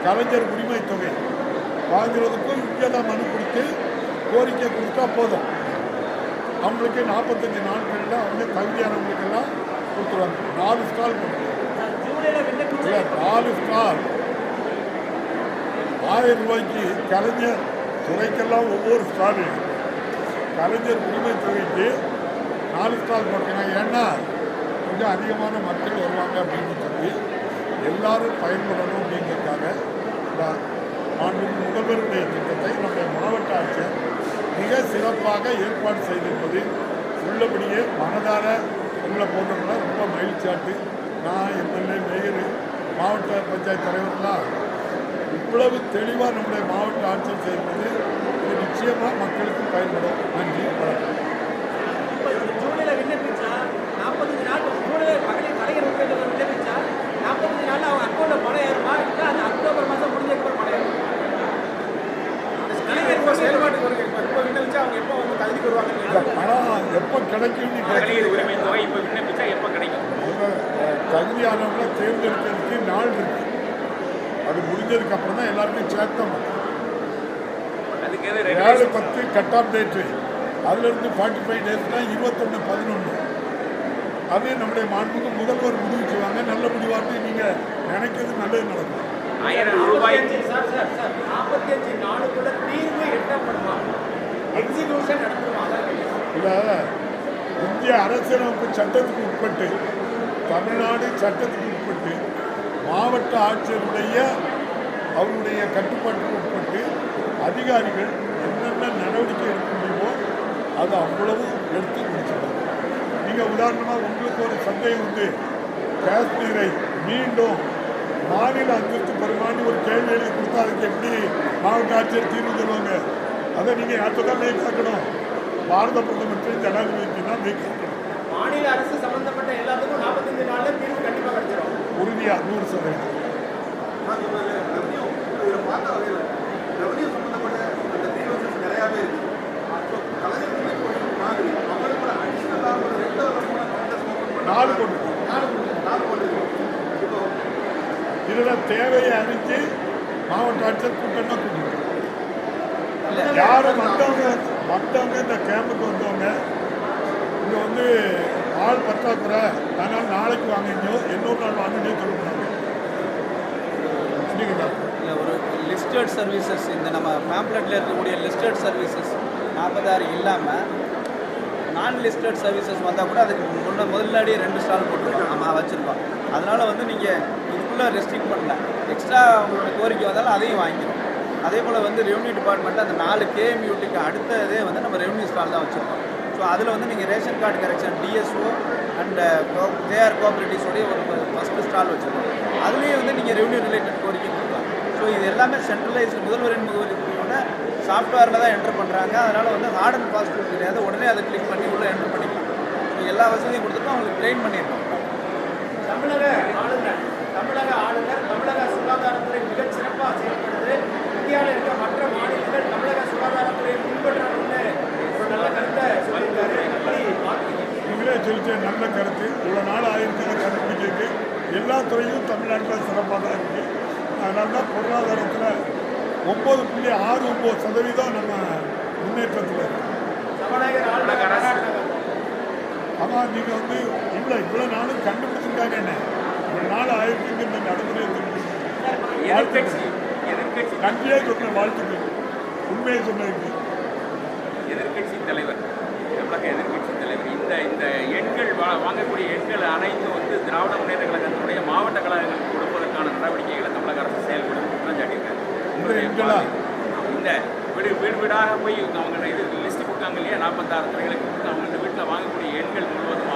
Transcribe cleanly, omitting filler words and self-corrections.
கலைஞர் உரிமை தொகை வாங்குறதுக்கும் இங்கே தான் மனு கொடுத்து கோரிக்கை கொடுத்தா போதும். அவங்களுக்கு 45 நாட்களில் அவங்க தகுதியானவங்களுக்கெல்லாம் கொடுத்துருவாங்க. 4 ஸ்டால் இல்லை 4 ஸ்டால் 1000 ரூபாய்க்கு கலைஞர் துறைக்கெல்லாம் ஒவ்வொரு ஸ்டால் கலைஞர் உரிமை தொகைக்கு 4 ஸ்டால் போட்டுருக்காங்க. ஏன்னா கொஞ்சம் அதிகமான மக்கள் வருவாங்க அப்படின்னு சொல்லி எல்லாரும் பயன்படணும் அப்படிங்கிறதுக்காக முதல்வருடைய திட்டத்தை நம்முடைய மாவட்ட ஆட்சியர் மிக சிறப்பாக ஏற்பாடு செய்திருப்பது உள்ளபடியே மனதார உங்களை போன்றவங்கள ரொம்ப மகிழ்ச்சியாட்டு. நான் எம்எல்ஏ மேயர் மாவட்ட பஞ்சாயத்து தலைவர்களாக இவ்வளவு தெளிவாக நம்முடைய மாவட்ட ஆட்சியர் செய்வது இது நிச்சயமாக மக்களுக்கு பயன்படும். நன்றி, வணக்கம். பணம் எப்போ கிடைக்கும் தகுதியானவங்களை தேர்ந்தெடுக்கிறதுக்கு நாள் இருக்கு. அது முடிஞ்சதுக்கு அப்புறம் தான் எல்லாருமே சேர்த்தோம். 7/10 கட் ஆஃப் டேட்டு, அதுலேருந்து 45 டேஸ்னா 21/11. அது நம்முடைய மாண்புக்கு முதல்வர் முடிவு செய்வாங்க. நல்ல முடிவாட்டு நீங்கள் நினைக்கிறது நல்லது நடக்கும். 1000 ரூபாய் 45 நாளுக்குள்ள தீர்வு எட்டப்படுமா? எக்ஸிகியூஷன் நடக்குமா? இல்லை, இந்திய அரசியலமைப்பு சட்டத்துக்கு உட்பட்டு தமிழ்நாடு சட்டத்துக்கு உட்பட்டு மாவட்ட ஆட்சியருடைய அவருடைய கட்டுப்பாட்டுக்கு உட்பட்டு அதிகாரிகள் என்னென்ன நடவடிக்கை எடுக்க முடியுமோ அது அவ்வளவு எடுத்து முடிச்சுட்டாங்க. நீங்கள் உதாரணமாக உங்களுக்கு ஒரு சந்தேகம் வந்து காஷ்மீரை மீண்டும் மாநில அந்தஸ்து பெருமானி ஒரு கேள்வி எழுதி கொடுத்தா அதுக்கு எப்படி மாவட்ட ஆட்சியர் தீர்வு சொல்லுவாங்க? அதை நீங்கள் யார்கிட்ட தான் மேற்காக்கணும். பாரத பிரதமர் ஜனாதிபதிக்கு தான் மேற்காக்கணும். மாநில அரசு சம்பந்தப்பட்ட எல்லாத்துக்கும் 45 நாள்ல தீர்வு கண்டிப்பாக கிடைச்சிடும். உறுதியா 100%. இதில் தேவையை அறிஞ்சு மாவட்ட ஆட்சியர் கூட்டம்னா கூட்டிட்டு யாரும் மற்றவங்க இந்த கேம்புக்கு வந்தவங்க இங்கே வந்து ஆள் பற்றாக்குறை, அதனால் நாளைக்கு வாங்கினோ இன்னொரு நாள் வாங்கினே சொல்லக்கூடாது. இல்லை, ஒரு லிஸ்டட் சர்வீசஸ் இந்த நம்ம பேம்ப்ளெட்டில் இருக்கக்கூடிய லிஸ்டட் சர்வீசஸ் 46 இல்லாமல் நான் லிஸ்டட் சர்வீசஸ் வந்தால் கூட அதுக்கு முதலாடியே 2 ஸ்டால் போட்டுருக்கோம், நம்ம வச்சுருக்கோம். அதனால் வந்து நீங்கள் இதுக்குள்ளே ரெஸ்ட்ரிக்ட் பண்ணல. எக்ஸ்ட்ரா உங்களோட கோரிக்கை வந்தாலும் அதையும் வாங்கிக்கிறோம். அதே போல் வந்து ரெவன்யூ டிபார்ட்மெண்ட்டு அந்த 4 KMUTக்கு அடுத்ததே வந்து நம்ம ரெவன்யூ ஸ்டால் தான் வச்சுருக்கோம். ஸோ அதில் வந்து நீங்கள் ration card correction DSO and KR கோஆப்ரேட்டிவ்ஸோடைய ஒரு ஃபஸ்ட்டு ஸ்டால் வச்சுருக்கோம். அதுலேயே வந்து நீங்கள் ரெவன்யூ ரிலேட்டட் கோரிக்கை கொடுக்கலாம். ஸோ இது எல்லாமே சென்ட்ரலைஸ்டு முதல்வரின் முகவரியோட சாஃப்ட்வேரில் தான் என்ட்ரு பண்ணுறாங்க. அதனால் வந்து ஹார்ட் அண்ட் ஃபாஸ்ட் கிடையாது, உடனே அதை கிளிக் பண்ணி உள்ளே என்ட்ரு பண்ணிக்கலாம். ஸோ எல்லா வசதியும் கொடுத்துட்டு அவங்களுக்கு ட்ரெயின் பண்ணியிருக்கோம். தமிழக ஆளுநர் தமிழக சுகாதாரத்துறை மிகச் சிறப்பாக செயல்படுது. இந்தியாவில் இருக்க மற்ற மாநிலங்கள் தமிழக சுகாதாரத்துறையை பின்பற்றணும்னு ஒரு நல்ல கருத்தை சொல்லியிருக்காரு. நீங்களே சொல்லிட்டு நல்ல கருத்து. இவ்வளோ நாள் ஆயிருக்கிற கண்டுபிடிச்சிருக்கு. எல்லா துறையும் தமிழ்நாட்டில் சிறப்பாக தான் இருக்குது. அதனால தான் பொருளாதாரத்தில் 9.69% நம்ம முன்னேற்றத்தில் இருக்குது. ஆனால் நீங்கள் வந்து இல்லை இவ்வளோ நாளும் கண்டுபிடிச்சிருக்காங்க. என்ன இவ்வளோ நாள் ஆயிருக்குங்க இந்த நடைமுறை நன்றியே சொன்ன வாழ்த்துக்கள். உண்மையை சொன்னதுக்கு எதிர்கட்சி தலைவர், தமிழக எதிர்கட்சி தலைவர் இந்த எண்கள் வாங்கக்கூடிய எண்கள் அனைத்தும் வந்து திராவிட முன்னேற்ற கழகத்தினுடைய மாவட்ட கழகங்களுக்கு கொடுப்பதற்கான நடவடிக்கைகளை தமிழக அரசு செயல்படும் சாட்டியிருக்காரு. இந்த வீடு வீடாக போய் அவங்க இது லிஸ்ட் கொடுத்தாங்க இல்லையா, 46 துறைகளுக்கு அவங்க வீட்டில் வாங்கக்கூடிய எண்கள் முழுவதும்